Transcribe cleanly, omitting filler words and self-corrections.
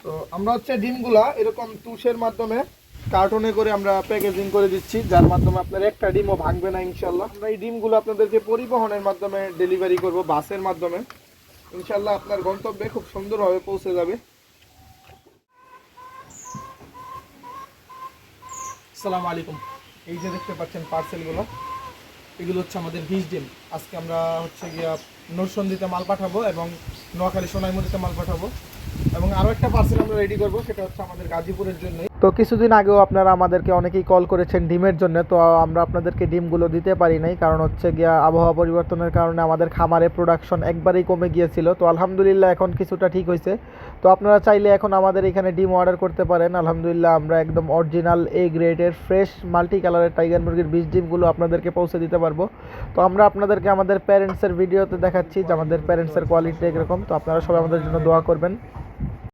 তো আমরা হচ্ছে ডিমগুলা এরকম তুষের মাধ্যমে কার্টুনে করে আমরা প্যাকেজিং করে দিচ্ছি, যার মাধ্যমে আপনার একটা ডিমও ভাঙবে না ইনশাল্লাহ। আমরা এই ডিমগুলো আপনাদেরকে পরিবহনের মাধ্যমে ডেলিভারি করব, বাসের মাধ্যমে। ইনশাল্লাহ আপনার গন্তব্যে খুব সুন্দরভাবে পৌঁছে যাবে। আসসালামু আলাইকুম। এই যে দেখতে পাচ্ছেন পার্সেলগুলো, এগুলো হচ্ছে আমাদের 20 ডিম। আজকে আমরা হচ্ছে গিয়া নরসন্দিতে মাল পাঠাবো এবং নোয়াখালী সোনাইমুড়িতে মাল পাঠাবো, এবং আরও একটা পার্সেল আমরা রেডি করবো, সেটা হচ্ছে আমাদের গাজীপুরের জন্য। তো কিছুদিন আগেও আপনারা আমাদেরকে অনেকেই কল করেছেন ডিমের জন্য, তো আমরা আপনাদেরকে ডিমগুলো দিতে পারি নাই, কারণ হচ্ছে গিয়া আবহাওয়া পরিবর্তনের কারণে আমাদের খামারে প্রোডাকশন একবারেই কমে গিয়েছিল। তো আলহামদুলিল্লাহ এখন কিছুটা ঠিক হয়েছে। তো আপনারা চাইলে এখন আমাদের এখানে ডিম অর্ডার করতে পারেন। আলহামদুলিল্লাহ আমরা একদম অরিজিনাল এ গ্রেডের ফ্রেশ মাল্টি কালারের টাইগার মুরগির 20 ডিমগুলো আপনাদেরকে পৌঁছে দিতে পারবো। তো আমরা আপনাদেরকে আমাদের প্যারেন্টসের ভিডিওতে দেখাচ্ছি যে আমাদের প্যারেন্টসের কোয়ালিটি এরকম। তো আপনারা সবাই আমাদের জন্য দোয়া করবেন।